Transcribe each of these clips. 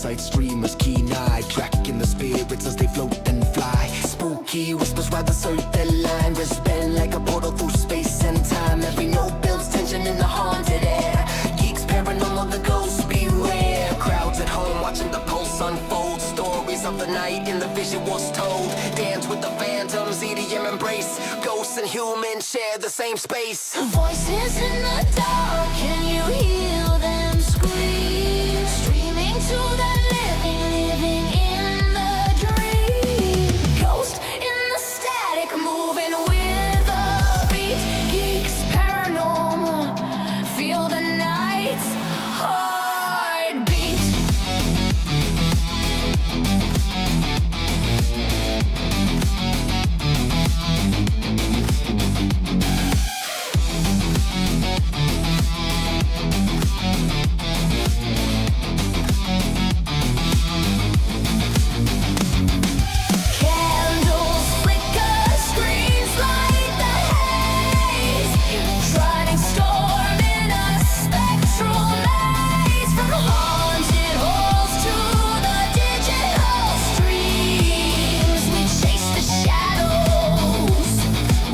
sight streamers, keen-eyed, tracking the spirits as they float and fly. Spooky whispers rather search their line, bend like a portal through space and time. Every note builds tension in the haunted air. Geeks paranormal, the ghosts beware. Crowds at home watching the pulse unfold. Stories of the night in the visuals told. Dance with the phantoms, EDM embrace. Ghosts and humans share the same space. Voices in the dark, can you hear them scream? Streaming to the living in the dream. Ghost in the static, moving with a beat. Geeks paranormal, feel the night's heartbeat. Candles flicker, screens light the haze. Driving storm in a spectral maze. From haunted halls to the digital streams, we chase the shadows,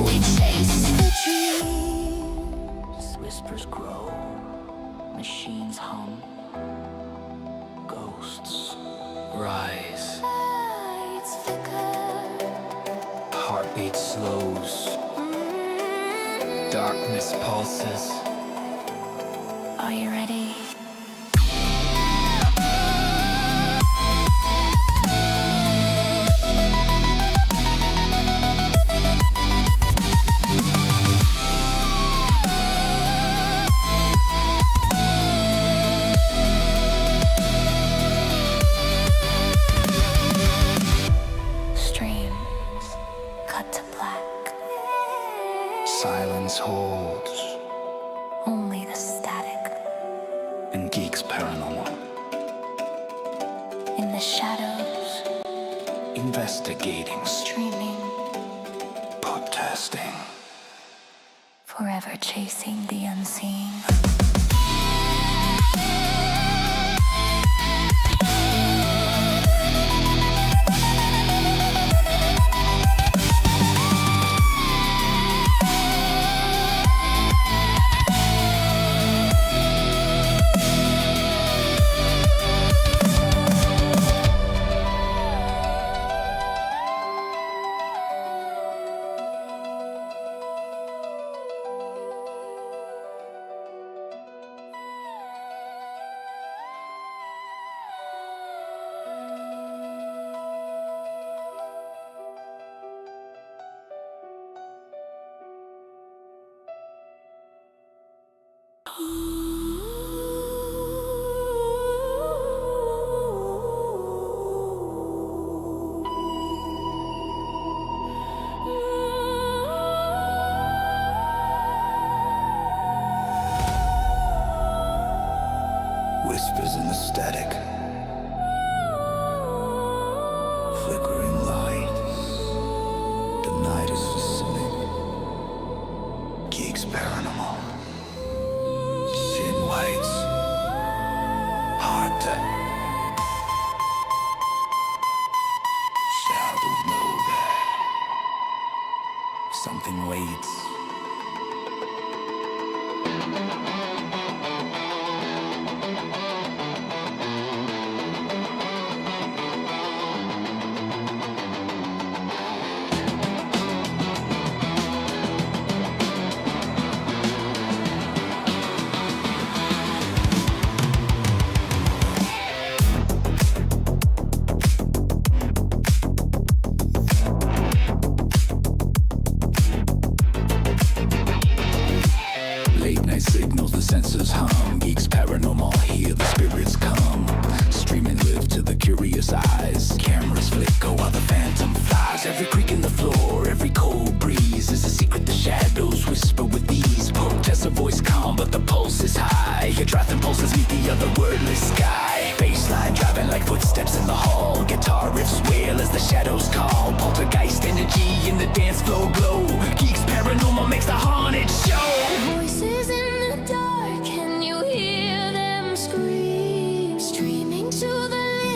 we chase the dreams. Whispers grow, machines hum, Ghosts rise, lights flicker. heartbeat slows, darkness pulses. Are you ready? Streams cut to black. Silence holds Only the static in Geeks Paranormal. in the shadows, Investigating, streaming, podcasting. forever chasing the unseen. Whispers in the static, flickering lights. The night is listening. Geeks Paranormal. Sin whites, heart. Shadow know that something waits. Late night signals, the sensors hum. Geeks Paranormal, hear the spirits come. Streaming live to the curious eyes. Cameras flicker while the phantom flies. Every creak in the floor, every cold breeze is a secret the shadows whisper with ease. Protest a voice calm, but the pulse is high. Your driving pulses meet the other wordless sky. Baseline driving like footsteps in the hall. Guitar riffs wail as the shadows call. Poltergeist energy in the dance floor glow. Geeks Paranormal makes the haunted show. Voices in the dark, can you hear them scream? Streaming to the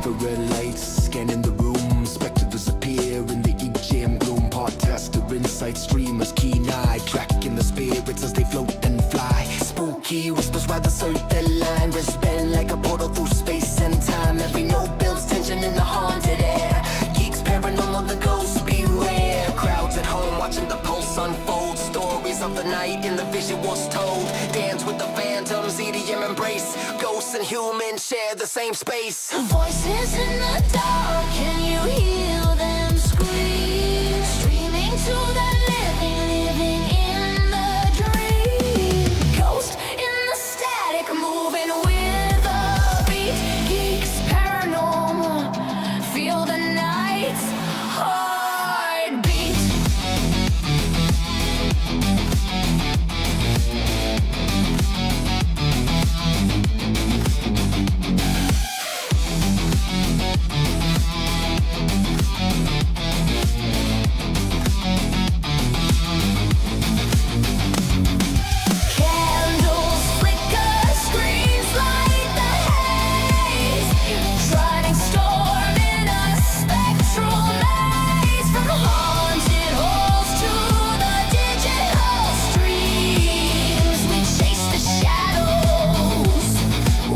infrared lights scanning the room. Specters appear in the jam gloom. Part tester insight streamers keen eye tracking the spirits as they float and fly. Spooky whispers while the circuit line bend like a portal through space and time. Every note builds tension in the haunted air. Geeks paranormal, the ghosts beware. Crowds at home watching the pulse unfold. Stories of the night in the visuals told. Dance with the phantoms, EDM embrace. Ghosts and humans share the same space. Voices in the dark, can you hear them scream? Streaming to the living in the dream. Ghost in the static, moving with a beat. Geeks paranormal, feel the night's heartbeat. Candles flicker, screens light the haze. Driving storm in a spectral maze. From haunted halls to the digital streams. We chase the shadows.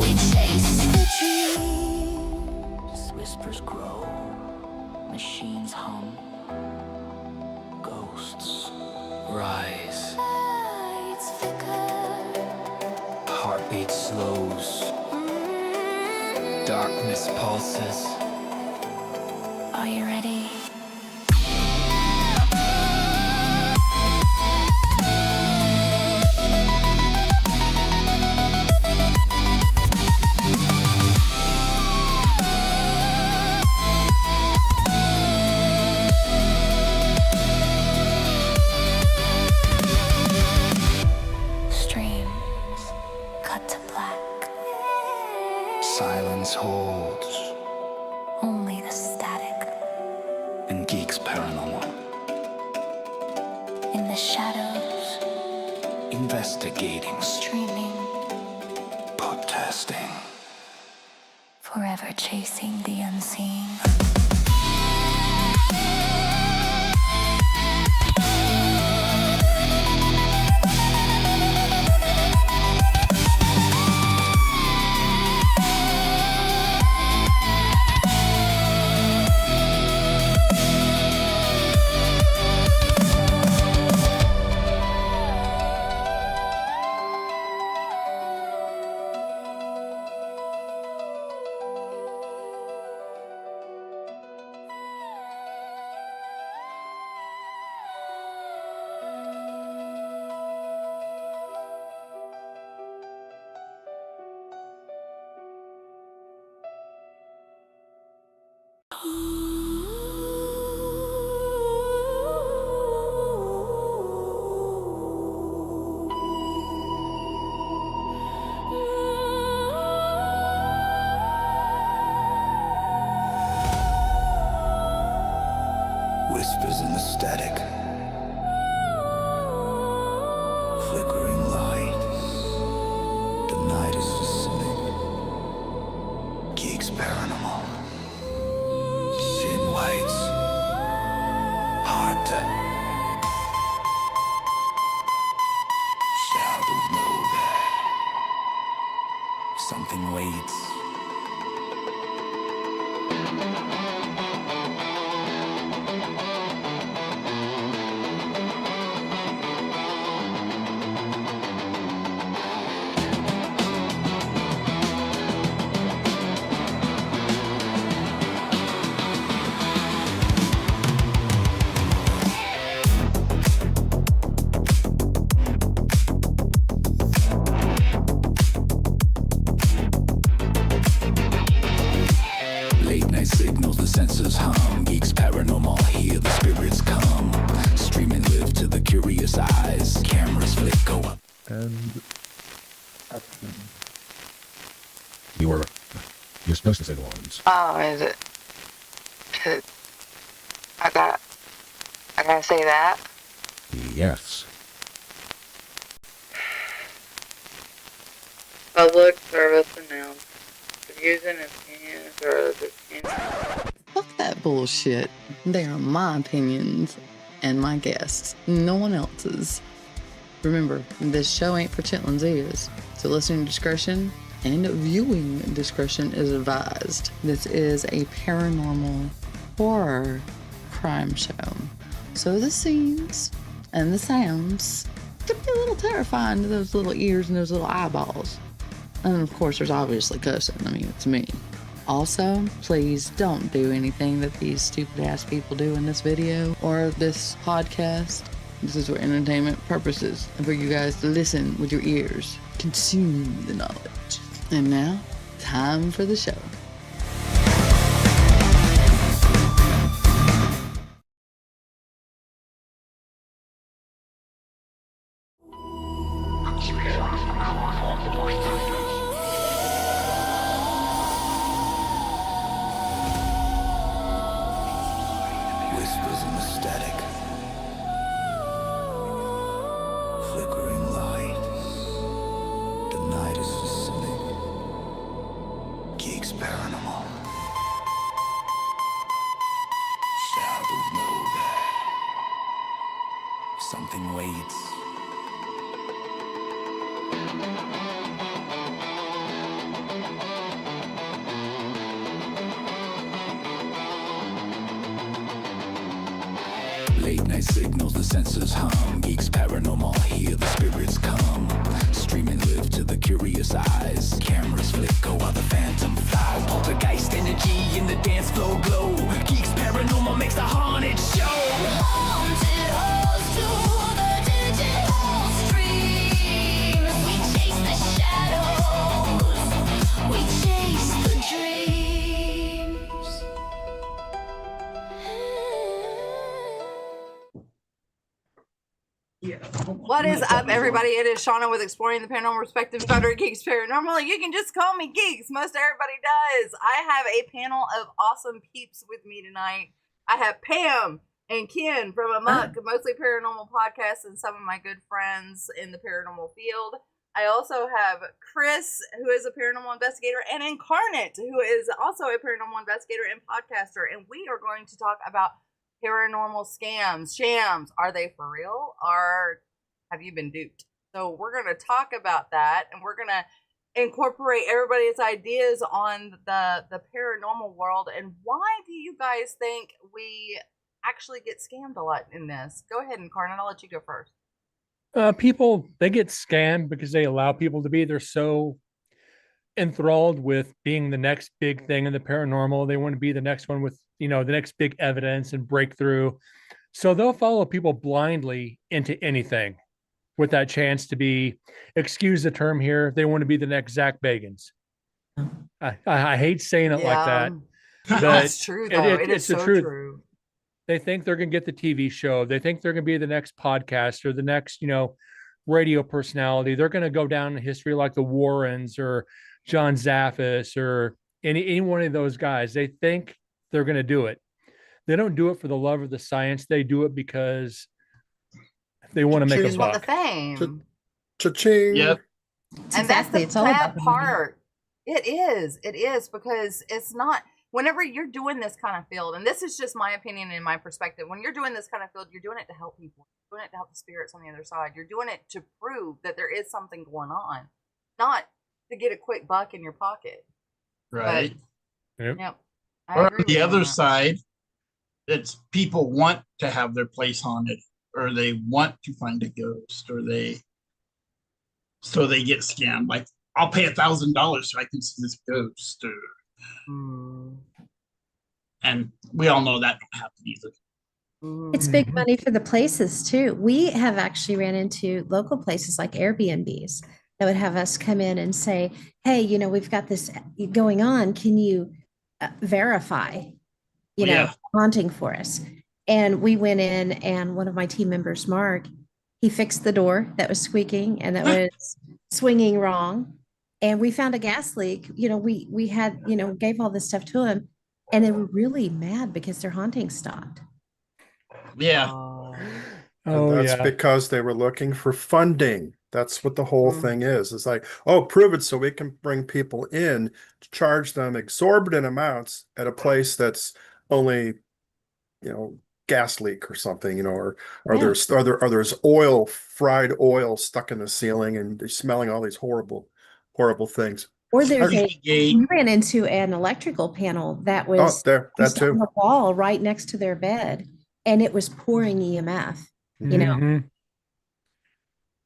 We chase the dreams. Whispers grow. Machines hum. Ghosts rise, Lights flicker. heartbeat slows, darkness pulses. Are you ready? Streams cut to black. Silence holds Only the static in G.E.E.K.S paranormal. in the shadows. Investigating, Streaming, protesting. forever chasing the unseen. Whispers in the static. Flickering lights. The night is listening. G.E.E.K.S paranormal. Sin whites. Heart. Shadow know that something waits. Late night signals, the senses hum. G.E.E.K.S paranormal, hear the spirits come. Streaming live to the curious eyes. Cameras flick, go up. And action. You're supposed to say the lines. Oh, is it? I gotta say that. Yes. Public service announcement. Using opinions or other opinions. Fuck that bullshit. They are my opinions and my guests, no one else's. Remember, this show ain't for chitlins' ears, so listening discretion and viewing discretion is advised. This is a paranormal horror crime show, so the scenes and the sounds could be a little terrifying to those little ears and those little eyeballs. And of course, there's obviously cussing. I mean, it's me. Also, please don't do anything that these stupid ass people do in this video or this podcast. This is for entertainment purposes and for you guys to listen with your ears, consume the knowledge. And now, time for the show. Whispers in the static. Flickering lights. The night is listening. G.E.E.K.S Paranormal. Shadows know that something waits. Late night signals, the sensors hum. G.E.E.K.S Paranormal, hear the spirits come. Streaming live to the curious eyes. Cameras flicker while the phantom fly. Poltergeist energy in the dance floor glow. G.E.E.K.S Paranormal makes the haunted show. Haunted halls to the digital streams. We chase the shadows. We chase the dreams. What is up, everybody? It is Shauna with Exploring the Paranormal Perspective, founder of G.E.E.K.S Paranormal. You can just call me Geeks. Most everybody does. I have a panel of awesome peeps with me tonight. I have Pam and Ken from Amok, mostly paranormal podcasts, and some of my good friends in the paranormal field. I also have Chris, who is a paranormal investigator, and Incarnate, who is also a paranormal investigator and podcaster. And we are going to talk about paranormal scams, shams. Are they for real? Or have you been duped? So we're going to talk about that, and we're going to incorporate everybody's ideas on the paranormal world. And why do you guys think we actually get scammed a lot in this? Go ahead, Incarnate. I'll let you go first. People, they get scammed because they allow people to be. They're so enthralled with being the next big thing in the paranormal. They want to be the next one with, the next big evidence and breakthrough. So they'll follow people blindly into anything with that chance to be, excuse the term here, they want to be the next Zach Bagans. I hate saying it like that. But That's true, though. It is it's the so truth. true. They think they're going to get the TV show. They think they're going to be the next podcast or the next, radio personality. They're going to go down in history like the Warrens or John Zaffis or any one of those guys. They think they're going to do it. They don't do it for the love of the science. They do it because they want to make a Just want the buck. fame. Cha-ching. Yep. And that's the It's all about sad the money. part. It is because it's not. Whenever you're doing this kind of field, and this is just my opinion and my perspective, when you're doing this kind of field, you're doing it to help people. You're doing it to help the spirits on the other side. You're doing it to prove that there is something going on, not to get a quick buck in your pocket. Right. Yep. Yep. Or agree on the with you other on that. side, it's people want to have their place haunted, or they want to find a ghost, or so they get scammed. Like, I'll pay $1,000 so I can see this ghost, or and we all know that don't happen either. It's big money for the places too. We have actually ran into local places like Airbnbs that would have us come in and say, hey, we've got this going on. Can you verify, Yeah. haunting for us? And we went in, and one of my team members, Mark, he fixed the door that was squeaking and that was swinging wrong. And we found a gas leak. We had, gave all this stuff to him, and they were really mad because their haunting stopped. Yeah. And that's because they were looking for funding. That's what the whole thing is. It's like, oh, prove it so we can bring people in to charge them exorbitant amounts at a place that's only, gas leak or something, or Yeah. there's fried oil stuck in the ceiling and they're smelling all these horrible, horrible things. Or there's Gate. we ran into an electrical panel that Oh, was that just on too. the wall right next to their bed, and it was pouring EMF. You know, Mhm.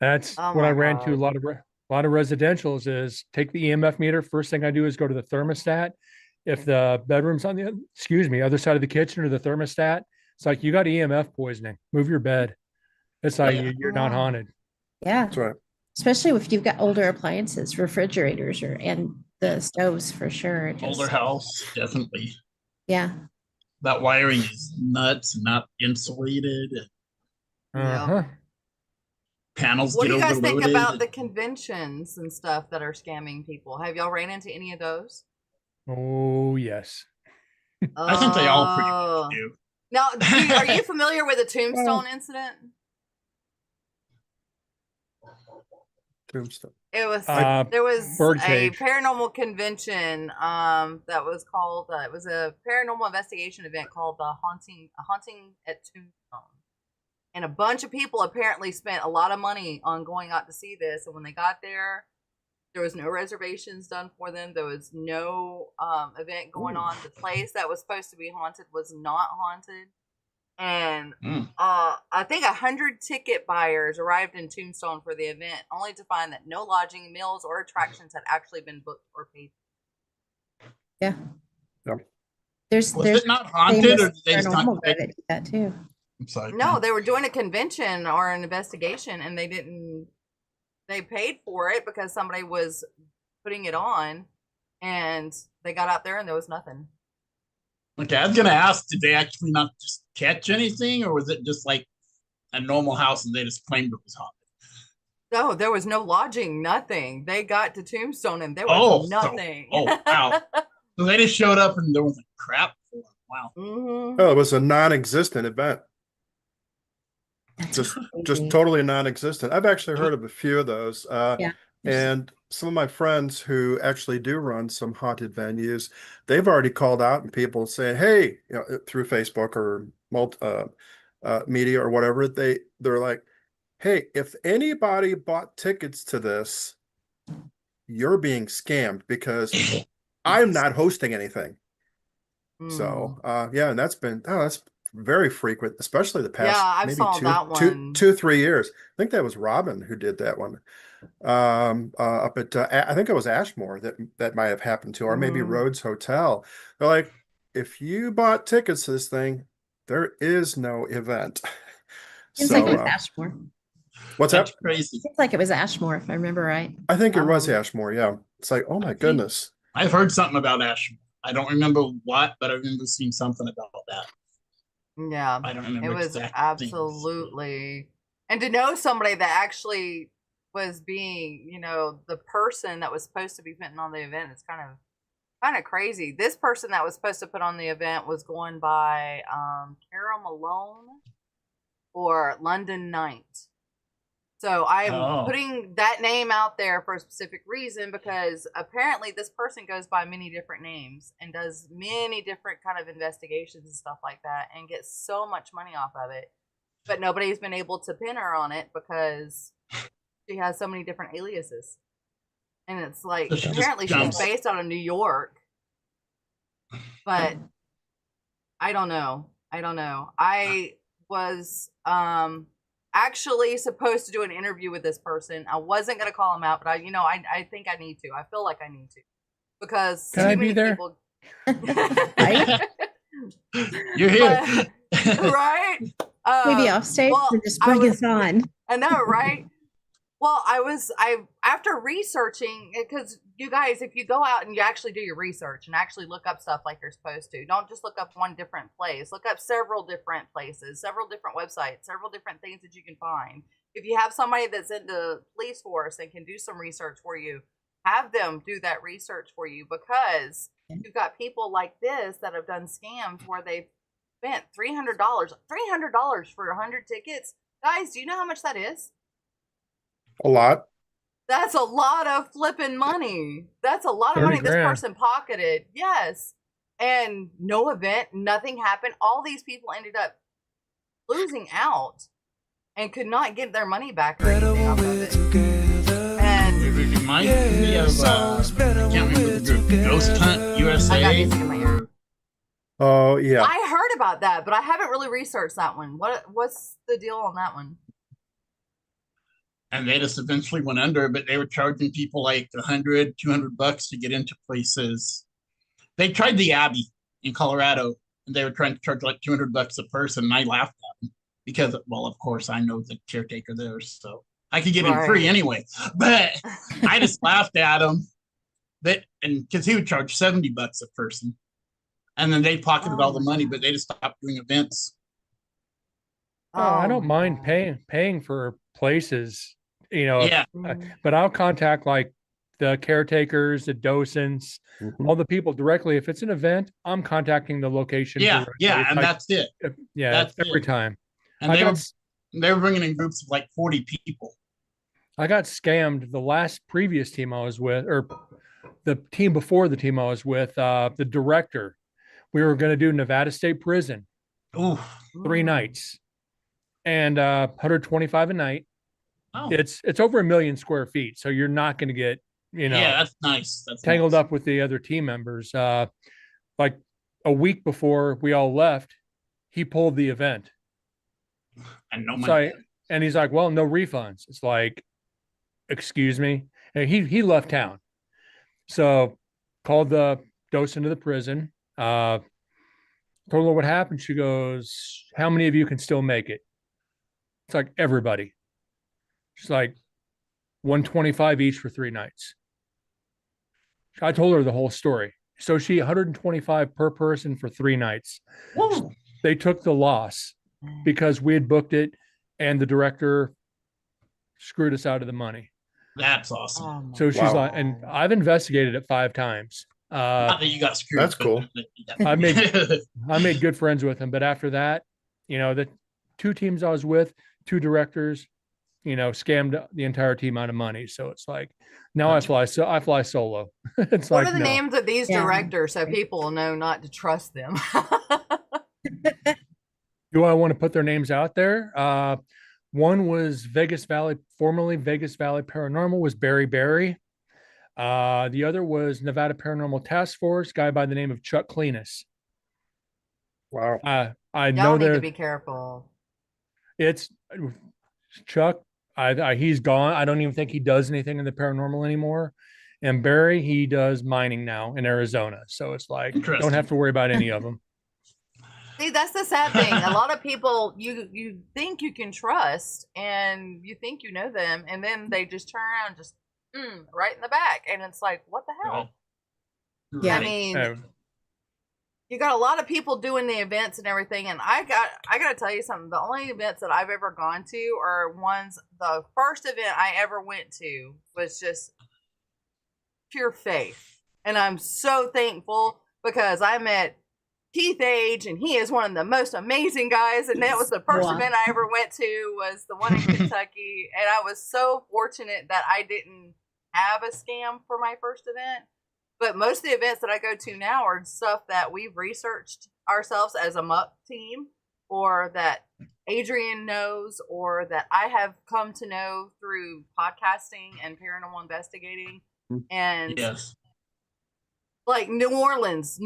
That's Oh what I my ran to a God. lot of residentials is take the EMF meter. First thing I do is go to the thermostat. If the bedroom's on the, other side of the kitchen or the thermostat, it's like, you got EMF poisoning. Move your bed. It's like, Yeah. you're not haunted. yeah, That's right. especially if you've got older appliances, refrigerators, and the stoves for sure. Older house, definitely. Yeah. That wiring is nuts and not insulated. Uh-huh. Panels What get do you guys think overloaded. about the conventions and stuff that are scamming people? Have y'all ran into any of those? Oh, yes. I think they all pretty much do. Now, are you familiar with the Tombstone incident? Tombstone. It was Uh, there was a Birdcage. paranormal convention that was called it was a paranormal investigation event called a haunting at Tombstone, and a bunch of people apparently spent a lot of money on going out to see this. And when they got there was no reservations done for them. There was no event going on. The place that was supposed to be haunted was not haunted. And I think 100 ticket buyers arrived in Tombstone for the event, only to find that no lodging, meals, or attractions had actually been booked or paid. Yeah. Yep. There's Was it not haunted, or did they just not paranormal guy that did that too. I'm sorry. No, they were doing a convention or an investigation, and they didn't. They paid for it because somebody was putting it on, and they got out there and there was nothing. Okay, I was gonna ask, did they actually not just catch anything, or was it just like a normal house and they just claimed it was haunted? No, there was no lodging, nothing. They got to Tombstone and there was nothing. Wow. So they just showed up and there was a crap. Wow. Mm-hmm. Oh, it was a non-existent event. That's Just crazy. totally non-existent. I've actually heard of a few of those. Yeah. And some of my friends who actually do run some haunted venues, they've already called out and people saying, hey, through Facebook or media or whatever, they're like, hey, if anybody bought tickets to this, you're being scammed because I'm not hosting anything. So yeah, and that's very frequent, especially the past I maybe saw that one. 2-3 years. I think that was Robin who did that one. Up at I think it was Ashmore that might have happened to, or maybe Rhodes Hotel. They're like, if you bought tickets to this thing, there is no event. Seems So like it was Ashmore. what's That's that? crazy. Seems like it was Ashmore, if I remember right. I think it was Ashmore. Yeah, it's like, oh my goodness. I've heard something about Ashmore. I don't remember what, but I remember seeing something about that. Yeah, I don't remember. it was absolutely. And to know somebody that actually was being, the person that was supposed to be putting on the event, is kind of crazy. This person that was supposed to put on the event was going by Carol Malone or London Night. So I'm putting that name out there for a specific reason, because apparently this person goes by many different names and does many different kind of investigations and stuff like that and gets so much money off of it. But nobody's been able to pin her on it because she has so many different aliases. And it's like, So apparently she's based out of New York. But I don't know. I was actually supposed to do an interview with this person. I wasn't going to call him out, but I think I need to. I feel like I need to, because Can I be there? People... You're here. Right? Maybe off stage and just bring us on. I know, right? Well, after researching, because you guys, if you go out and you actually do your research and actually look up stuff like you're supposed to, don't just look up one different place. Look up several different places, several different websites, several different things that you can find. If you have somebody that's in the police force and can do some research for you, have them do that research for you, because you've got people like this that have done scams where they've spent $300 for 100 tickets. Guys, do you know how much that is? A lot. That's a lot of flipping money. That's a lot of 30 money this grand. person pocketed. Yes. And no event, nothing happened. All these people ended up losing out and could not get their money back or anything off of it. And It reminds me of, I can't remember the group, Ghost Hunt I got USA. music in my ear. Oh yeah. I heard about that, but I haven't really researched that one. What's the deal on that one? And they just eventually went under, but they were charging people like $100, $200 to get into places. They tried the Abbey in Colorado, and they were trying to charge like $200 a person. And I laughed at them because, well, of course, I know the caretaker there, so I could get in free Right. anyway. But I just laughed at them and because he would charge $70 a person, and then they pocketed all the money, but they just stopped doing events. Oh, I don't my mind God. paying for places, you know, Yeah. but I'll contact like the caretakers, the docents, Mhm. all the people directly. If it's an event, I'm contacting the location Yeah, directly. yeah, It's and like, that's it. yeah, That's every it. time. And I they were got they were bringing in groups of like 40 people. I got scammed the last previous team I was with, or the team before the team I was with, the director. We were going to do Nevada State Prison, Ooh. 3 nights, and 125 a night. Oh. It's over 1 million square feet, so you're not going to get, you know, Yeah, that's nice. That's tangled nice. up with the other team members. Like a week before we all left, he pulled the event. And no So money. and he's like, "Well, no refunds." It's like, excuse me. And he left town. So called the docent of the prison. Told her what happened. She goes, "How many of you can still make it?" It's like everybody. She's like, 125 each for 3 nights. I told her the whole story. So she 125 per person for 3 nights. Whoa. They took the loss because we had booked it and the director screwed us out of the money. That's awesome. Oh my So she's Wow. like, and I've investigated it 5 times. Not that you got screwed. That's cool. I made good friends with him, but after that, you know, the 2 teams I was with, 2 directors, you know, scammed the entire team out of money. So it's like now I fly solo. It's What like are the no. names of these Yeah. directors so people know not to trust them? Do I want to put their names out there? One was formerly Vegas Valley Paranormal, was Barry Barry. The other was Nevada Paranormal Task Force, guy by the name of Chuck Cleanis. Wow. I Y'all know need to there be careful. it's Chuck. He's gone. I don't even think he does anything in the paranormal anymore. And Barry, he does mining now in Arizona. So it's like, don't Interesting. have to worry about any of them. See, that's the sad thing. A lot of people you think you can trust and you think you know them, and then they just turn around and just right in the back. And it's like, what the hell? Yeah. I mean, Uh, you got a lot of people doing the events and everything, and I gotta tell you something. The only events that I've ever gone to are ones. The first event I ever went to was just pure faith, and I'm so thankful because I met Keith Age, and he is one of the most amazing guys. And that was the first Wow. event I ever went to, was the one in Kentucky, and I was so fortunate that I didn't have a scam for my first event. But most of the events that I go to now are stuff that we've researched ourselves as a muck team, or that Adrian knows, or that I have come to know through podcasting and paranormal investigating. And Yes. like New Orleans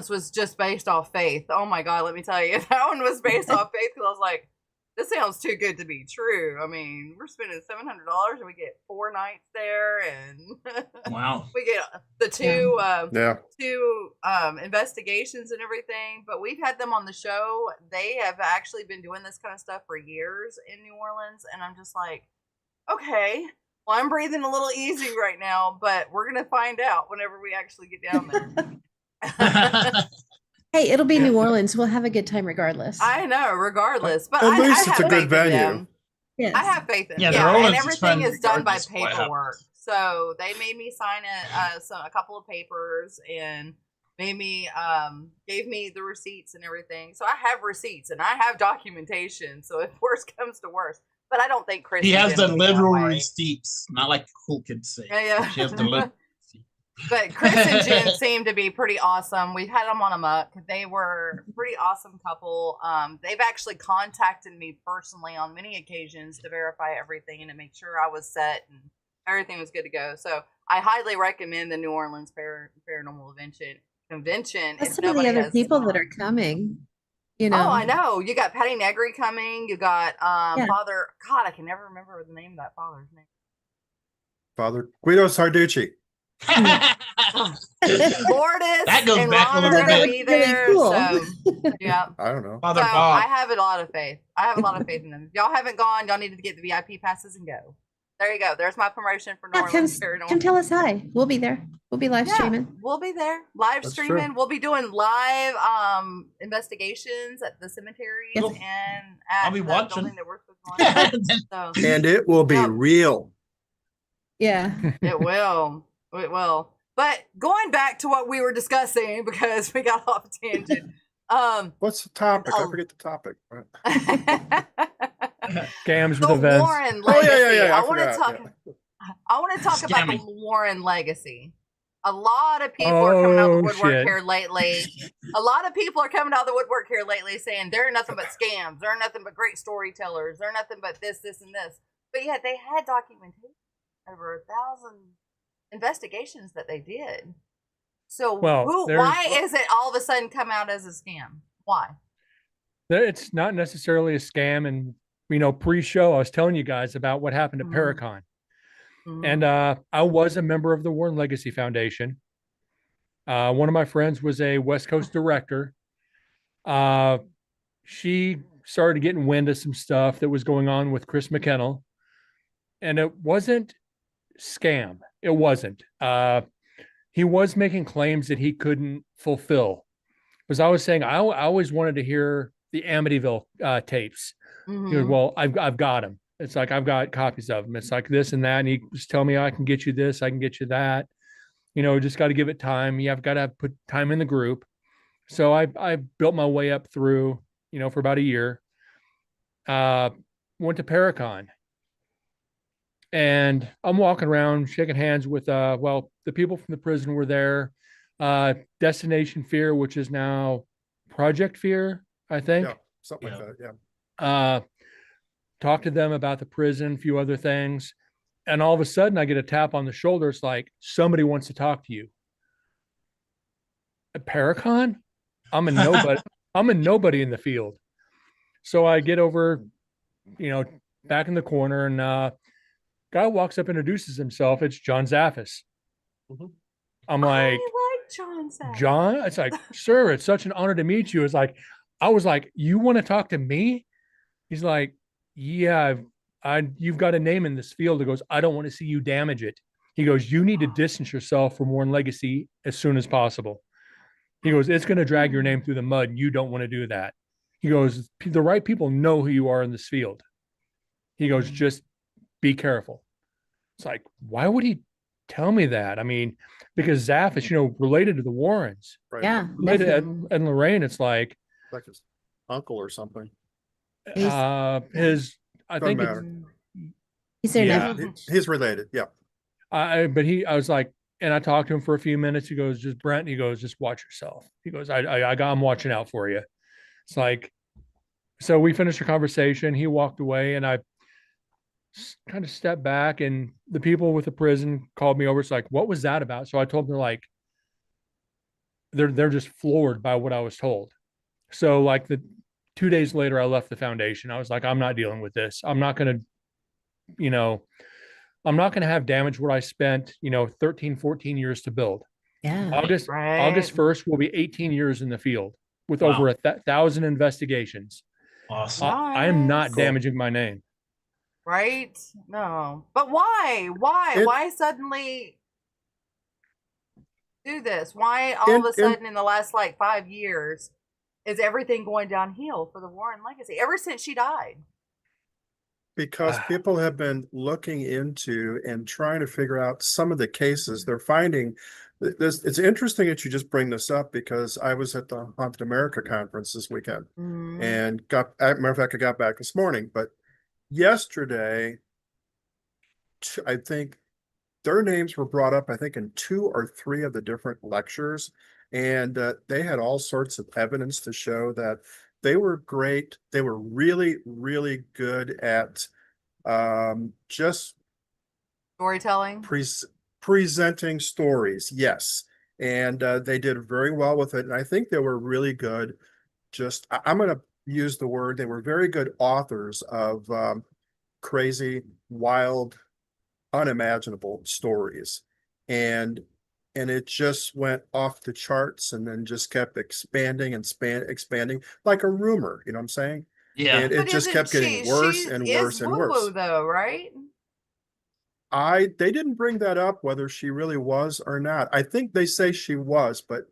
was just based off faith. Oh my God, let me tell you, that one was based off faith, because I was like, this sounds too good to be true. I mean, we're spending $700 and we get 4 nights there, and Wow. we get the two Yeah. investigations and everything. But we've had them on the show. They have actually been doing this kind of stuff for years in New Orleans, and I'm just like, okay, well, I'm breathing a little easy right now, but we're gonna find out whenever we actually get down there. Hey, it'll be New Orleans. We'll have a good time regardless. I know, regardless, but At least I it's a have good faith in venue. them. Yes. I have faith in Yeah, them. New Orleans And is everything fun is done by regardless of what paperwork. So they made me sign a couple of papers, and made me gave me the receipts and everything. So I have receipts and I have documentation. So if worse comes to worse, But I don't think Chris. He and has Jen the would be that literal way. receipts, not like the cool kids say. Yeah. She has the literal receipts. But Chris and Jen seem to be pretty awesome. We've had them on a muck. They were a pretty awesome couple. They've actually contacted me personally on many occasions to verify everything and to make sure I was set and everything was good to go. So I highly recommend the New Orleans Paranormal Convention. Plus If some of the nobody other has people that gone. are coming, you know. Oh, I know. You got Patty Negri coming. You got Yeah. Father. God, I can never remember the name of that father's name. Father Guido Sarducci. Lourdes That goes and back a Ron are little going to bit. be Really there. cool. So, yeah. I don't know. Father So Bob. I have a lot of faith. I have a lot of faith in them. If y'all haven't gone, y'all need to get the VIP passes and go. There you go. There's my promotion for New Yeah, Orleans come Paranormal. tell us hi. We'll be there. We'll be live streaming. We'll be there. Live That's streaming. true. We'll be doing live investigations at the cemeteries Yes. and at I'll be the watching. building that we're supposed to go on. So And it will be Yep. real. Yeah. it will. It will. But going back to what we were discussing, because we got off tangent. What's the topic? I Oh. forget the topic. Scams with the events. Warren Oh, legacy. yeah. I want to forgot, talk. I want to talk about the Scamming. Warren legacy. A lot of people are coming out of the Oh, woodwork shit. here lately. A lot of people are coming out of the woodwork here lately saying they're nothing but scams. They're nothing but great storytellers. They're nothing but this, and this. But yet they had documentation over 1,000 investigations that they did. So Well, why is it all of a sudden come out as a scam? Why? It's not necessarily a scam. And, pre-show, I was telling you guys about what happened at Mhm. Paracon. Mhm. And I was a member of the Warren Legacy Foundation. One of my friends was a West Coast director. She started getting wind of some stuff that was going on with Chris McKennell. And it wasn't scam. It wasn't. He was making claims that he couldn't fulfill. Because I was saying, I always wanted to hear the Amityville tapes. Mhm. He goes, well, I've got them. It's like, I've got copies of them. It's like this and that. And he just tell me, I can get you this, I can get you that. Just got to give it time. I've got to put time in the group. So I built my way up through, for about a year. Went to Paracon. And I'm walking around shaking hands with, the people from the prison were there. Destination Fear, which is now Project Fear, I think. Yeah, something like that. Yeah. Talk to them about the prison, a few other things. And all of a sudden I get a tap on the shoulder. It's like, somebody wants to talk to you. At Paracon? I'm a nobody. I'm a nobody in the field. So I get over, back in the corner, and guy walks up, introduces himself. It's John Zaffis. Mhm. I'm like, I like John Sapp. John? It's like, sir, it's such an honor to meet you. It's like, I was like, you want to talk to me? He's like, yeah, you've got a name in this field. He goes, I don't want to see you damage it. He goes, you need to distance yourself from Warren Legacy as soon as possible. He goes, it's going to drag your name through the mud. You don't want to do that. He goes, the right people know who you are in this field. He goes, just be careful. It's like, why would he tell me that? I mean, because Zaff is, related to the Warrens. Right. Yeah. Related to nephew. Ed and Lorraine, it's like, Like his uncle or something. He's- I Doesn't think matter. He's their Yeah. nephew. He's related. Yeah. I was like, and I talked to him for a few minutes. He goes, just Brent. He goes, just watch yourself. He goes, I'm watching out for you. It's like, so we finished the conversation. He walked away, and I kind of stepped back, and the people with the prison called me over. It's like, what was that about? So I told them, they're just floored by what I was told. So like 2 days later, I left the foundation. I was like, I'm not dealing with this. I'm not going to, I'm not going to have damage what I spent, 13, 14 years to build. Yeah. August 1st will be 18 years in the field with Wow. over 1,000 investigations. Awesome. I am not Nice. damaging my name. Right? No. But why? Why suddenly do this? Why all of a sudden in the last 5 years is everything going downhill for the Warren legacy ever since she died? Because people have been looking into and trying to figure out some of the cases they're finding. This, it's interesting that you just bring this up, because I was at the Haunted America conference this weekend, and matter of fact, I got back this morning, but yesterday, I think their names were brought up, I think, in 2 or 3 of the different lectures. And they had all sorts of evidence to show that they were great. They were really, really good at just Storytelling. presenting stories. Yes. And they did very well with it. And I think they were really good. I'm going to use the word, they were very good authors of crazy, wild, unimaginable stories. And it just went off the charts and then just kept expanding and expanding like a rumor, you know what I'm saying? Yeah. And it But just isn't kept getting worse she and is worse and woo woo worse. though, right? They didn't bring that up whether she really was or not. I think they say she was, but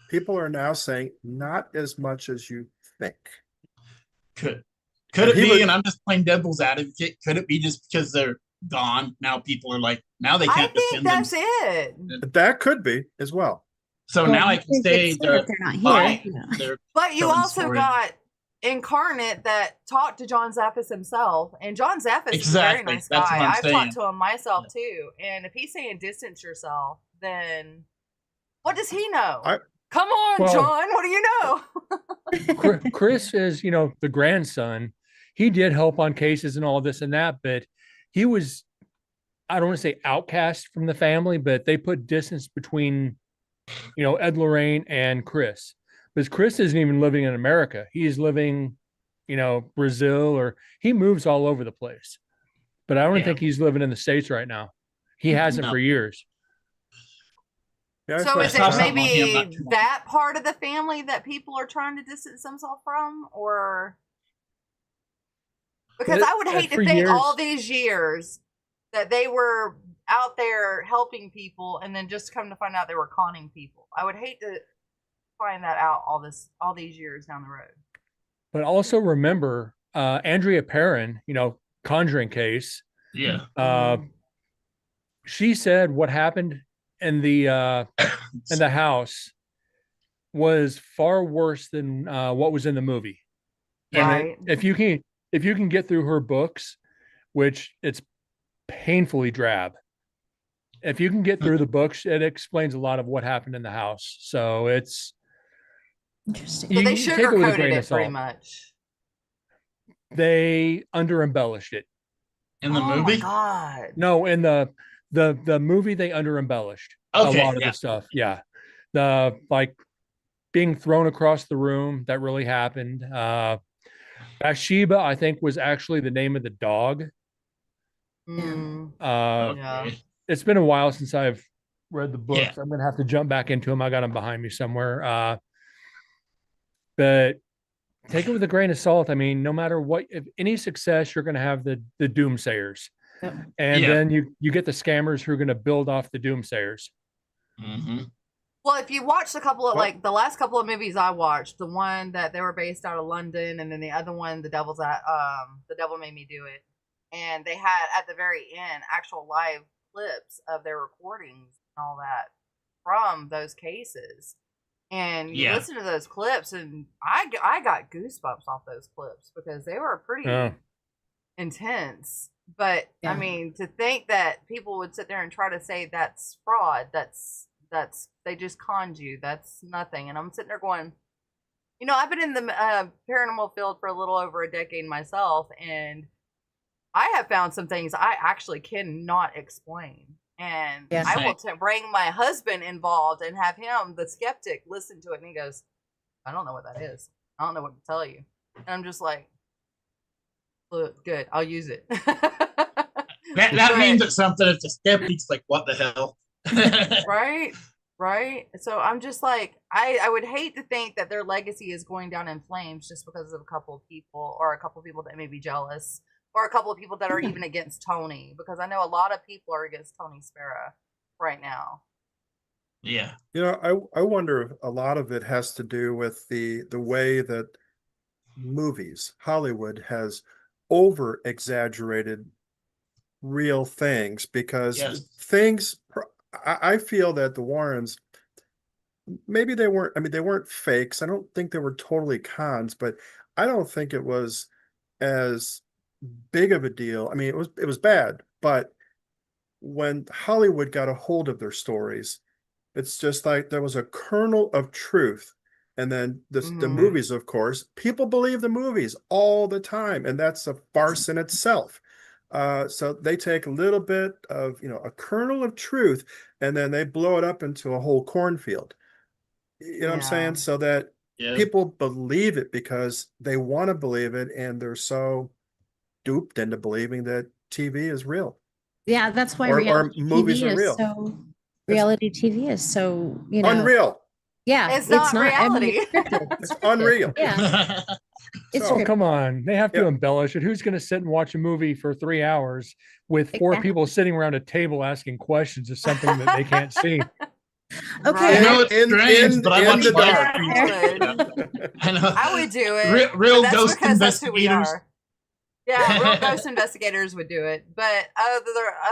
people are now saying not as much as you think. Could And it he be, was and I'm just playing devil's advocate, could it be just because they're gone? Now people are like, now they I can't think defend that's themselves. it. that could be as well. So Well, now I you can think say it's sad if they're not here. fine. You know. They're But you telling also stories. got Incarnate that talked to John Zaffis himself, and John Zaffis is a very Exactly. nice That's guy. what I'm I've saying. talked to him myself too, and if he's saying distance yourself, then what does he know? Come on, Well- John. What do you know? Chris is, the grandson. He did help on cases and all this and that, but he was, I don't want to say outcast from the family, but they put distance between, Ed Lorraine and Chris. Because Chris isn't even living in America. He's living, Brazil, or he moves all over the place. But I don't think he's living in the States right now. He hasn't No. for years. Yeah, So is saw it something on him not maybe too long that part of the family that people are trying to distance themselves from, or because I would hate to For think years- all these years that they were out there helping people, and then just come to find out they were conning people. I would hate to find that out all these years down the road. But also remember, Andrea Perrin, Conjuring case. Yeah. She said what happened in the house was far worse than what was in the movie. And Right. if you can get through her books, which it's painfully drab, if you can get through the books, it explains a lot of what happened in the house. So it's Interesting. So they you take it with a sugarcoated grain of it pretty salt. much. They under embellished it. In the Oh movie? my god. No, in the movie they under embellished Okay, a lot of the stuff. Yeah. The like being thrown across the room, that really happened. Bathsheba, I think, was actually the name of the dog. Mm, Yeah. Okay. It's been a while since I've read the books. Yeah. I'm gonna have to jump back into them. I got them behind me somewhere. But take it with a grain of salt. I mean, no matter what, if any success, you're gonna have the doomsayers. Yep. And Yeah. then you get the scammers who are gonna build off the doomsayers. Mm-hmm. Well, if you watched a couple of Well- like the last couple of movies I watched, the one that they were based out of London, and then the other one, The Devil Made Me Do It, and they had at the very end actual live clips of their recordings and all that from those cases. And you Yeah. listen to those clips, and I got goosebumps off those clips because they were pretty Yeah. intense. But I Yeah. mean, to think that people would sit there and try to say that's fraud, that's they just conned you, that's nothing. And I'm sitting there going, I've been in the paranormal field for a little over a decade myself, and I have found some things I actually cannot explain. And Yeah. I will bring my husband involved and have him, the skeptic, listen to it, and he goes, I don't know what that is. I don't know what to tell you. And I'm just like, look, good, I'll use it. That means it's something. If the skeptic's like, what the hell? Right. So I'm just like, I would hate to think that their legacy is going down in flames just because of a couple of people, or a couple of people that may be jealous, or a couple of people that are even against Tony, because I know a lot of people are against Tony Spera right now. Yeah. I wonder if a lot of it has to do with the way that Hollywood has over exaggerated real things, because Yes. I feel that the Warrens, maybe they weren't fakes. I don't think they were totally cons, but I don't think it was as big of a deal. I mean, it was bad, but when Hollywood got a hold of their stories, it's just like there was a kernel of truth. And then the movies, of course, people believe the movies all the time, and that's a farce in itself. So they take a little bit of, a kernel of truth, and then they blow it up into a whole cornfield. You know what I'm saying? So that people believe it because they want to believe it, and they're so duped into believing that TV is real. Yeah, that's why or reality movies TV are is real. so reality TV is so, Unreal. Yeah, It's not I mean, reality. it's scripted. It's unreal. Yeah. It's Oh, scripted. come on. They have to Yep. embellish it. Who's going to sit and watch a movie for 3 hours with four Exactly. people sitting around a table asking questions of something that they can't see? Okay. I know it's strange, but I in watch the live dark. streams. I would. I know. I would do it. Real but that's ghost because that's who we investigators. are. Yeah, real ghost investigators would do it. But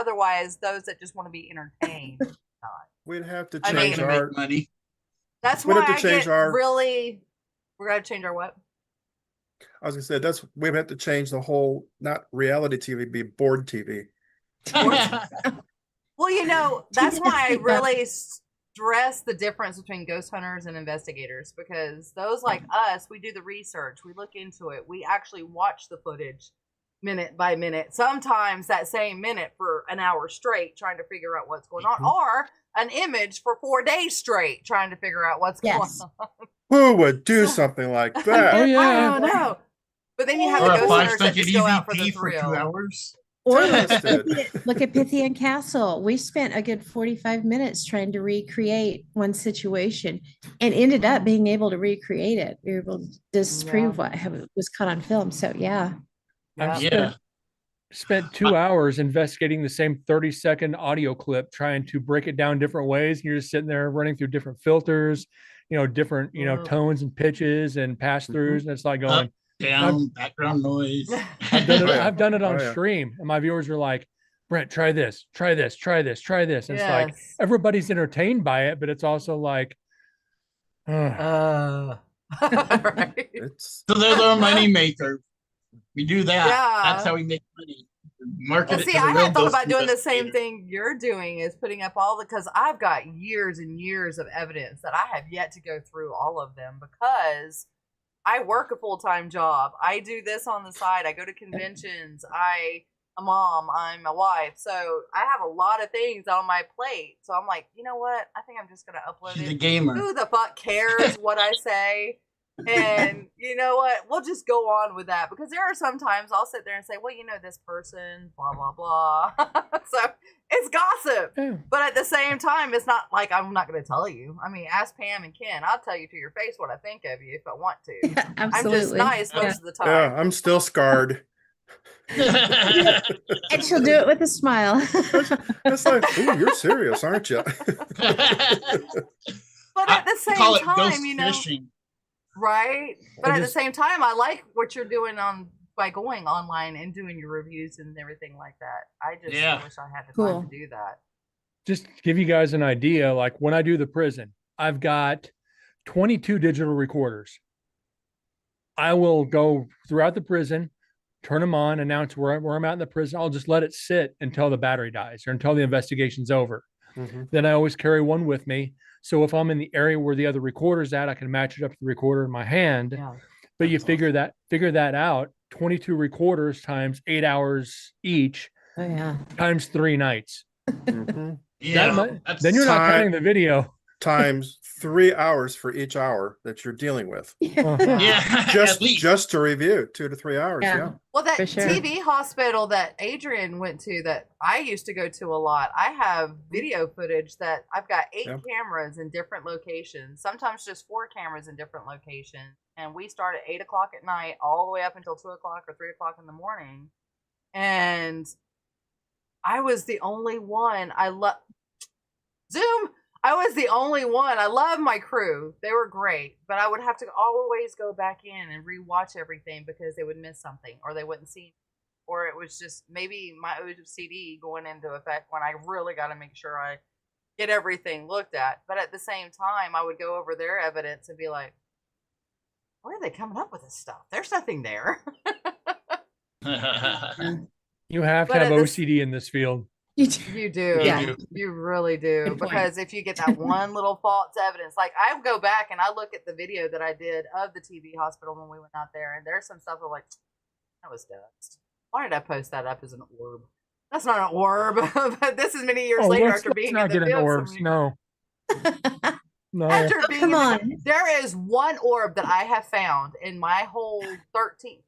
otherwise, those that just want to be entertained, not. We'd have to I mean- change To our make money. That's We'd why have to I change get our- really. We're gonna change our what? I was gonna say we'd have to change the whole, not reality TV, be board TV. Well, that's why I TV. really stress the difference between ghost hunters and investigators, because those like us, we do the research, we look into it, we actually watch the footage minute by minute, sometimes that same minute for an hour straight trying to figure out what's going on, or an image for 4 days straight trying to figure out what's going on. Who would do something like that? Oh, yeah. I don't know. But then you have Or the a ghost hunters that 5-second just go out for the EVP for 2 thrill. hours. Or Twisted. look at Pythian Castle. We spent a good 45 minutes trying to recreate one situation and ended up being able to recreate it. We were able to disprove what was caught on film. So yeah. I've Yeah. spent 2 hours investigating the same 30-second audio clip, trying to break it down different ways. And you're just sitting there running through different filters, different, tones and pitches and pass throughs. And it's like going, Down, background noise. I've done it on Oh, yeah. stream, and my viewers are like, Brent, try this, try this, try this, try this. And it's like everybody's entertained by it, but it's also like, Right. It's So there's our money maker. We do that. Yeah. That's how we make money. Market Well, it see, to the I real had thought ghost about doing the same investigator. thing you're doing, is putting up because I've got years and years of evidence that I have yet to go through all of them, because I work a full-time job. I do this on the side. I go to conventions. I'm a mom. I'm a wife. So I have a lot of things on my plate. So I'm like, you know what? I think I'm just going to upload She's it. a gamer. Who the fuck cares what I say? And you know what? We'll just go on with that, because there are sometimes I'll sit there and say, well, this person, blah, blah, blah. So it's gossip. Yeah. But at the same time, it's not like I'm not going to tell you. I mean, ask Pam and Ken. I'll tell you to your face what I think of you if I want to. Yeah, I'm absolutely. just nice most of the time. yeah, I'm still scarred. And she'll do it with a smile. It's like, ooh, you're serious, aren't you? But at the same Call it ghost time, fishing. right? But I at the just- same time, I like what you're doing by going online and doing your reviews and everything like that. I just wish I had the Cool. time to do that. just to give you guys an idea, like when I do the prison, I've got 22 digital recorders. I will go throughout the prison, turn them on, announce where I'm at in the prison. I'll just let it sit until the battery dies or until the investigation's over. Mhm. Then I always carry one with me. So if I'm in the area where the other recorder's at, I can match it up to the recorder in my hand. Yeah. But you figure that out. 22 recorders times 8 hours each Oh yeah. times 3 nights. Mhm. Yeah. Then you're not time- counting the video. Times 3 hours for each hour that you're dealing with. Yeah. At least. Just to review 2 to 3 hours. Yeah. Yeah. Well, that For sure. TV hospital that Adrian went to, that I used to go to a lot, I have video footage that I've got 8 Yep. cameras in different locations, sometimes just 4 cameras in different locations. And we start at 8 o'clock at night all the way up until 2 o'clock or 3 o'clock in the morning. And I was the only one. Zoom! I was the only one. I love my crew. They were great. But I would have to always go back in and rewatch everything because they would miss something or they wouldn't see, or it was just maybe my OCD going into effect when I really got to make sure I get everything looked at. But at the same time, I would go over their evidence and be like, where are they coming up with this stuff? There's nothing there. Yeah. You have to But have at this- OCD in this field. You do. You do. Yeah. You really do. Good point. Because if you get that one little false evidence, like I go back and I look at the video that I did of the TB hospital when we went out there, and there's some stuff I'm like, that was dust. Why did I post that up as an orb? That's not an orb. But this is many years later let's after being not in the get into field. orbs. No. No. After Oh, being come in the- on. there is one orb that I have found in my whole 14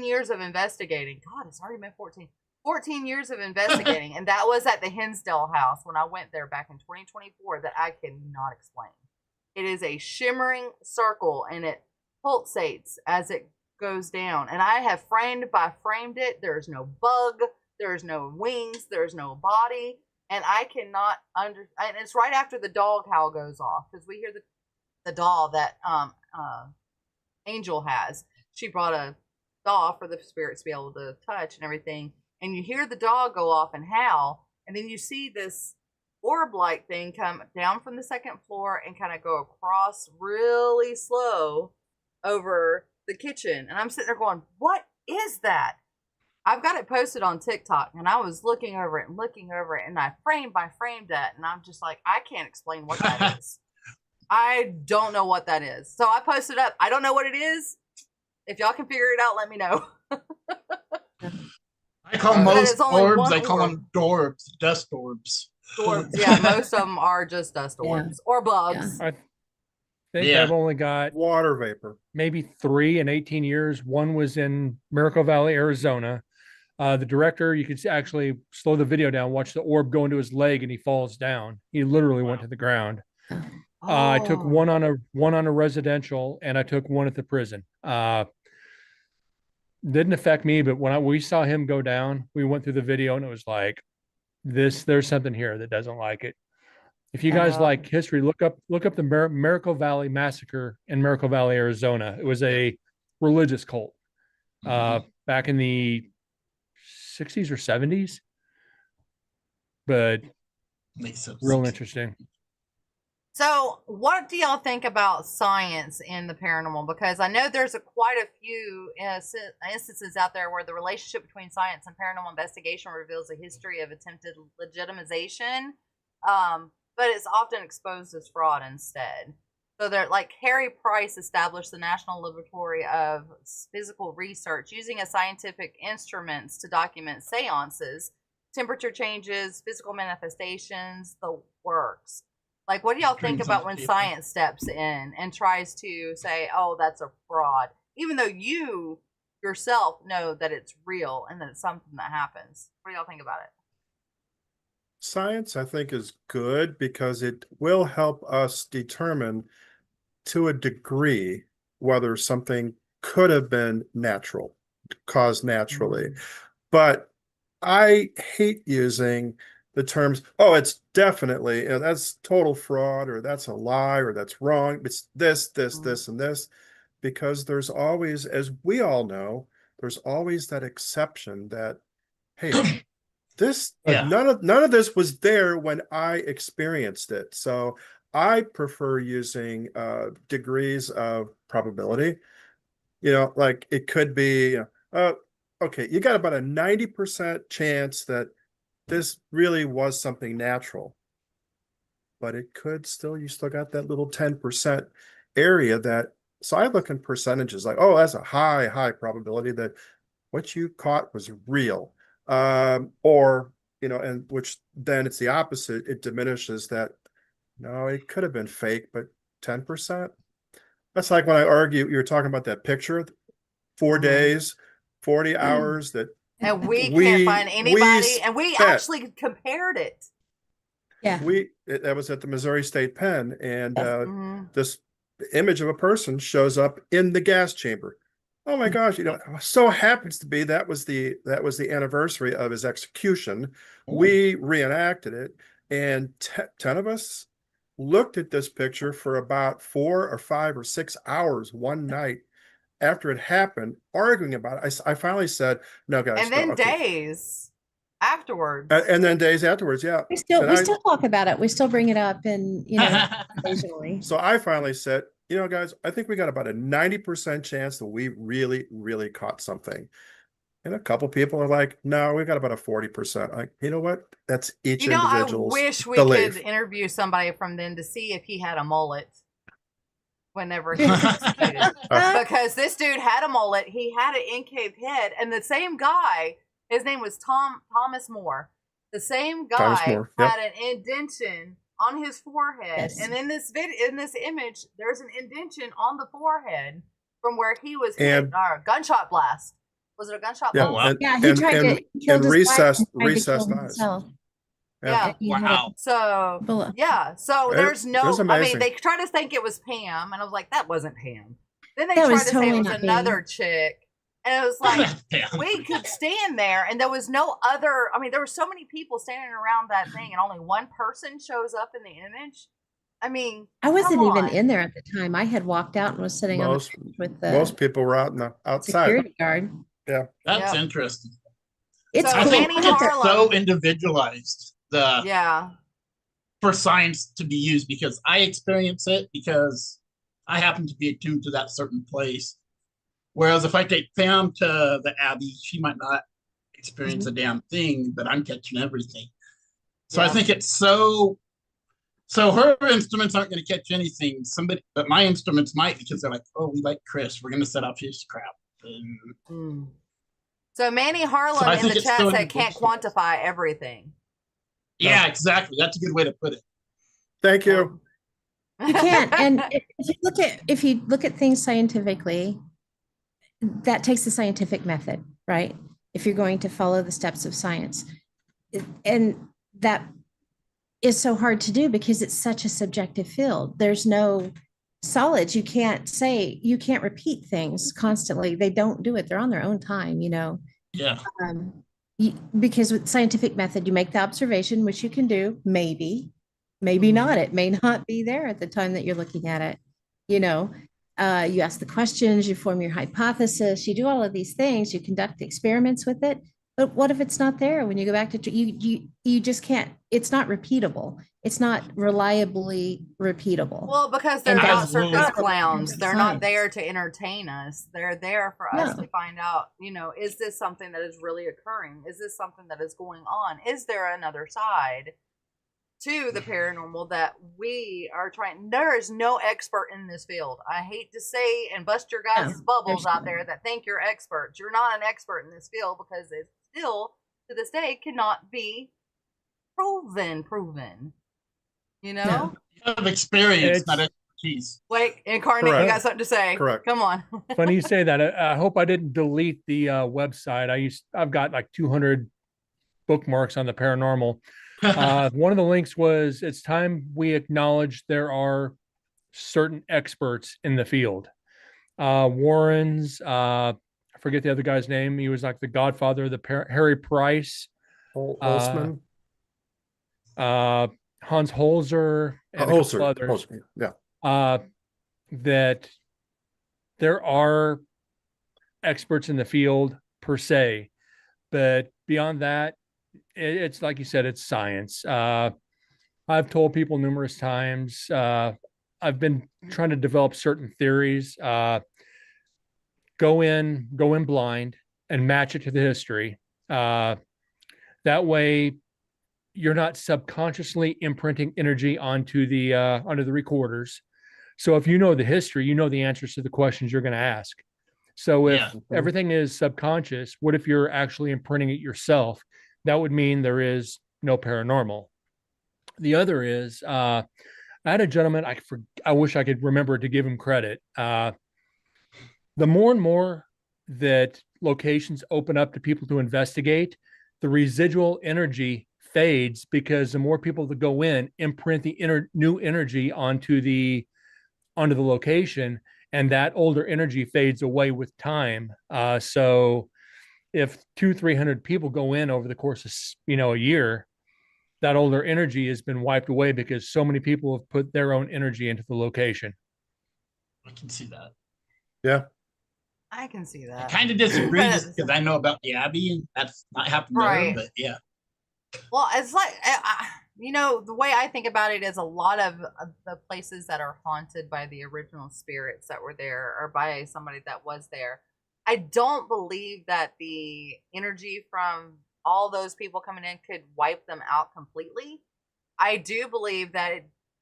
years of investigating. God, it's already been 14 years of investigating. And that was at the Hinsdale house when I went there back in 2024 that I cannot explain. It is a shimmering circle and it pulsates as it goes down. And I have framed it. There's no bug. There's no wings. There's no body. And I cannot and it's right after the dog howl goes off because we hear the doll that Angel has. She brought a doll for the spirits to be able to touch and everything. And you hear the dog go off and howl, and then you see this orb-like thing come down from the second floor and kind of go across really slow over the kitchen. And I'm sitting there going, what is that? I've got it posted on TikTok, and I was looking over it, and I frame by framed that, and I'm just like, I can't explain what that is. I don't know what that is. So I posted up. I don't know what it is. If y'all can figure it out, let me know. I call But most it's only orbs, one I call orb. them dorbs, dust orbs. Orbs, yeah, most of them are just dust orbs or bugs. I think Yeah. I've only got Water vapor. maybe 3 in 18 years. One was in Miracle Valley, Arizona. The director, you could actually slow the video down, watch the orb go into his leg, and he falls down. He literally went to the ground. I took Oh. one on a residential, and I took one at the prison. Didn't affect me, but when we saw him go down, we went through the video, and it was like, there's something here that doesn't like it. If you guys like history, look up the Miracle Valley massacre in Miracle Valley, Arizona. It was a religious cult back in the 60s or 70s, but real interesting. So, what do y'all think about science in the paranormal? Because I know there's quite a few instances out there where the relationship between science and paranormal investigation reveals a history of attempted legitimization, but it's often exposed as fraud instead. So, they're like Harry Price established the National Laboratory of Physical Research using scientific instruments to document seances, temperature changes, physical manifestations, the works. Like, what do y'all think about when science steps in and tries to say, oh, that's a fraud, even though you yourself know that it's real and that it's something that happens? What do y'all think about it? Science, I think, is good because it will help us determine to a degree whether something could have been natural, caused naturally. But I hate using the terms, oh, it's definitely, that's total fraud, or that's a lie, or that's wrong. It's this, and this, because there's always, as we all know, there's always that exception that, hey, this, none of this was there when I experienced it. So I prefer using degrees of probability. Like it could be, okay, you got about a 90% chance that this really was something natural, but it could still, you still got that little 10% area that, so I look in percentages like, oh, that's a high probability that what you caught was real. Or, and which then it's the opposite. It diminishes that, no, it could have been fake, but 10%. That's like when I argue, you were talking about that picture, 4 days, 40 hours that. And we can't find anybody, and we actually compared it. Yeah. That was at the Missouri State Pen, and this image of a person shows up in the gas chamber. Oh my gosh, so happens to be that was the anniversary of his execution. We reenacted it, and 10 of us looked at this picture for about 4 or 5 or 6 hours one night after it happened, arguing about it. I finally said, no, guys. And then no, okay. days afterwards. And then days afterwards, yeah. We still talk about it. We still bring it up, and occasionally. So I finally said, you know, guys, I think we got about a 90% chance that we really, really caught something. And a couple people are like, no, we got about a 40%. Like, you know what? That's each You know, I individual's wish we belief. could interview somebody from then to see if he had a mullet whenever he was executed. Because this dude had a mullet, he had an in-cave head, and the same guy, his name was Thomas Moore. The same Thomas guy Moore, yep. had an indention on his forehead, Yes. and in this image, there's an indention on the forehead from where he was hit, And- or a gunshot blast. Was it a gunshot Yeah, blast? and, Yeah, he and, tried and, to kill and his wife recessed, and tried to recessed kill eyes. himself. Yeah. And he had a Wow. So bullet. yeah, so It there's no. was I mean, amazing. they try to think it was Pam, and I was like, that wasn't Pam. Then they That tried was to say totally it was not another Pam. chick, and it was like Damn. we could stand there, and there was no other. I mean, there were so many people standing around that thing, and only one person shows up in the image. I mean, I wasn't come even on. in there at the time. I had walked out and was sitting on the Most, bench with the most people were out in the outside. security guard. Yeah. That's Yep. interesting. It's So I cool. think Manny it's Harlem- so individualized Yeah, for science to be used, because I experience it because I happen to be attuned to that certain place. Whereas if I take Pam to the Abbey, she might not experience a damn thing, but I'm catching everything. So I Yeah. think it's so her instruments aren't going to catch anything. But my instruments might, because they're like, oh, we like Chris. We're going to set off his crap. And Mm. So Manny Harlem So I in think the it's chat still said can't individual. quantify everything. yeah, exactly. That's a good way to put it. Thank you. You can't. And if you look at things scientifically, that takes the scientific method, right? If you're going to follow the steps of science. And that is so hard to do because it's such a subjective field. There's no solids. You can't repeat things constantly. They don't do it. They're on their own time, you know. Yeah. Because with scientific method, you make the observation, which you can do, maybe not. It may not be there at the time that you're looking at it. You know, you ask the questions, you form your hypothesis, you do all of these things, you conduct experiments with it. But what if it's not there when you go back to you just can't, it's not repeatable. It's not reliably repeatable. Well, because they're And not that's circus what- clowns. They're not Science. there to entertain us. They're there for us No. to find out, you know, is this something that is really occurring? Is this something that is going on? Is there another side to the paranormal that we are trying? There is no expert in this field. I hate to say and bust your guys' No, bubbles there's out not. there that think you're experts. You're not an expert in this field because it still, to this day, cannot be proven. You know? No. You have experience, It's- not expertise. Wait, Incarnate, you Correct. got something to say? Correct. Come on. Funny you say that. I hope I didn't delete the website. I've got like 200 bookmarks on the paranormal. One of the links was, it's time we acknowledge there are certain experts in the field. Warren's, I forget the other guy's name. He was like the godfather of the Harry Price, Holzman. Hans Holzer, and a couple Holzer. others. Holzer, yeah. That there are experts in the field per se, but beyond that, it's like you said, it's science. I've told people numerous times, I've been trying to develop certain theories, go in blind and match it to the history. That way you're not subconsciously imprinting energy onto the recorders. So if you know the history, you know the answers to the questions you're going to ask. So if everything is subconscious, what if you're actually imprinting it yourself? That would mean there is no paranormal. The other is, I had a gentleman, I wish I could remember to give him credit. The more and more that locations open up to people to investigate, the residual energy fades, because the more people that go in imprint the new energy onto the location, and that older energy fades away with time. So if 200-300 people go in over the course of a year, that older energy has been wiped away because so many people have put their own energy into the location. I can see that. Yeah. I can see I that. kind of disagree just because I know about the Abbey and that's not happened Right. there, but yeah. Well, it's like You know, the way I think about it is a lot of the places that are haunted by the original spirits that were there or by somebody that was there. I don't believe that the energy from all those people coming in could wipe them out completely. I do believe that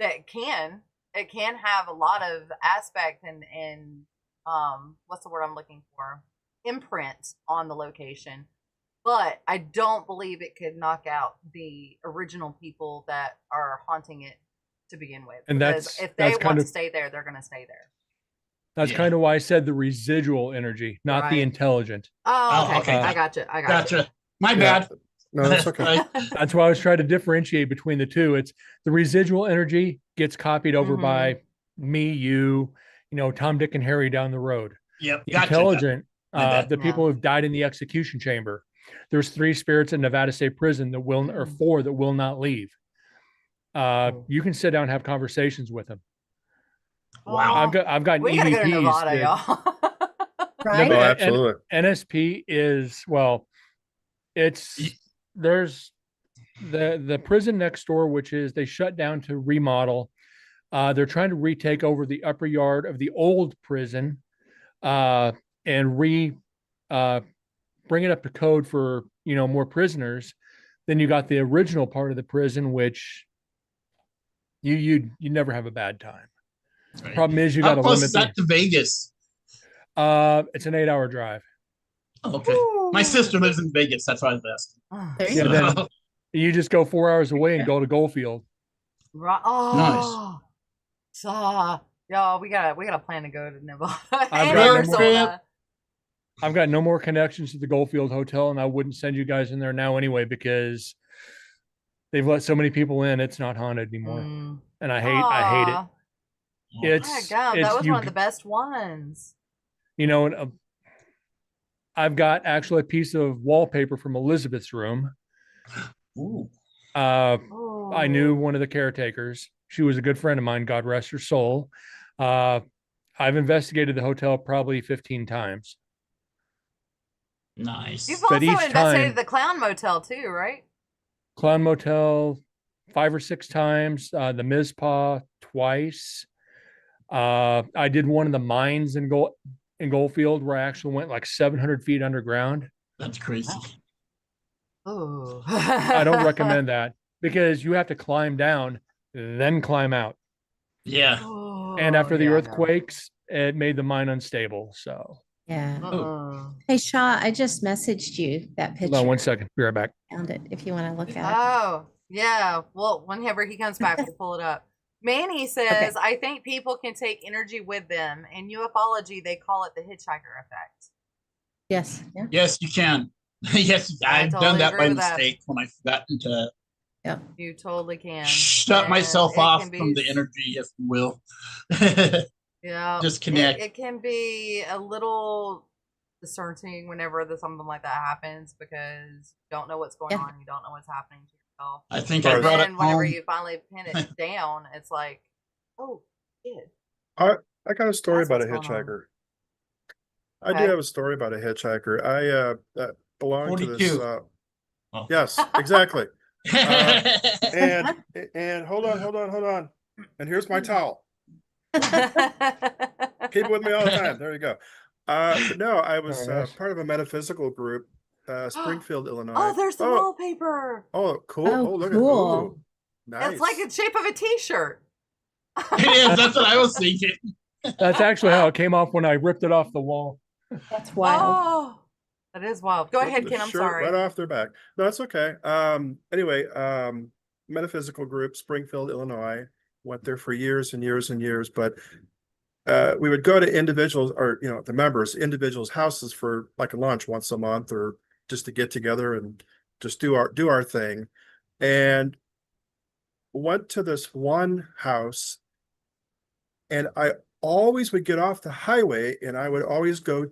it can have a lot of aspect and what's the word I'm looking for? Imprint on the location. But I don't believe it could knock out the original people that are haunting it to begin with. And because that's if they kind want of to stay there, they're going to stay there. that's Yeah. kind of why I said the residual energy, not the Right. intelligent. Oh, Oh, okay. okay. I gotcha. Gotcha. My Yeah. bad. No, that's okay. That's why I was trying to differentiate between the two. It's the residual energy gets copied over Mhm. by me, you know, Tom, Dick, and Harry down the road. Yep. The Gotcha. intelligent, My bad. the people Yeah. who've died in the execution chamber. There's 3 spirits in Nevada State Prison that will, or 4 that will not leave. You can sit down and have conversations with them. Wow. I've gotten We gotta go to EVPs Nevada, that- y'all. Right? Oh, N- absolutely. NSP is, well, there's the prison next door, which is they shut down to remodel. They're trying to retake over the upper yard of the old prison and bring it up to code for, you know, more prisoners. Then you got the original part of the prison, which you never have a bad time. Right. Problem is you How got to close limit is that to Vegas? it's an 8-hour drive. Okay. My sister lives in Vegas. That's why I was asking. There you Yeah, go. then you just go 4 hours away and go to Goldfield. Right. Oh, so, y'all, we got a plan to go to Nevada I've and got no Arizona. I've got no more connections to the Goldfield Hotel, and I wouldn't send you guys in there now anyway because they've let so many people in. It's not haunted anymore, Mm. and I hate it. Aw. It's That it's was you one of the best ones. you know. And, I've got actually a piece of wallpaper from Elizabeth's room. Ooh. I knew one of the caretakers. She was a good friend of mine. God rest her soul. I've investigated the hotel probably 15 times. Nice. You've But also each investigated time- the Clown Motel too, right? Clown Motel 5 or 6 times. The Mizpah twice. I did one of the mines in Goldfield where I actually went like 700 feet underground. That's crazy. Oh. I don't recommend that because you have to climb down, then climb out. Yeah. And after the yeah, I know. earthquakes, it made the mine unstable. So Yeah. Uh-uh. Hey, Shaw, I just messaged you that hold picture. on 1 second. Be right back. Found it if you want to look at it. Oh, yeah. Well, whenever he comes back, we'll pull it up. Manny says, I think people can take energy with them. In ufology, they call it the hitchhiker effect. Yes. Yeah. Yes, you can. Yes, I I've totally done that agree by with that. mistake when I've forgotten to You totally can. shut And myself it off can be from the energy, if you will. Yeah. Disconnect. It can be a little discerning whenever something like that happens because you don't know what's going Yeah. on. You don't know what's happening to yourself. I think Right. I And brought it then whenever home. you finally pin it down, it's like, oh, shit. I got a story That's about a what's going on. hitchhiker. I do Okay. have a story about a hitchhiker. I belong to this. 42. Oh. Yes, exactly. And hold on. And here's my towel. Keep it with me all the time. There you go. But no, I was Very nice. part of a metaphysical group, Springfield, Illinois. Oh, there's the wallpaper. Oh, cool. Oh, Oh, look cool. at ooh, nice. It's like the shape of a t-shirt. It is. That's what I was thinking. That's actually how it came off when I ripped it off the wall. That's wild. Oh, that is wild. Go ahead, The Ken. I'm shirt sorry. Right off their back. No, that's okay. Anyway, metaphysical group, Springfield, Illinois. Went there for years and years and years, but we would go to individuals or the members, individuals' houses for like a lunch once a month or just to get together and just do our thing. And went to this one house, and I always would get off the highway and I would always go to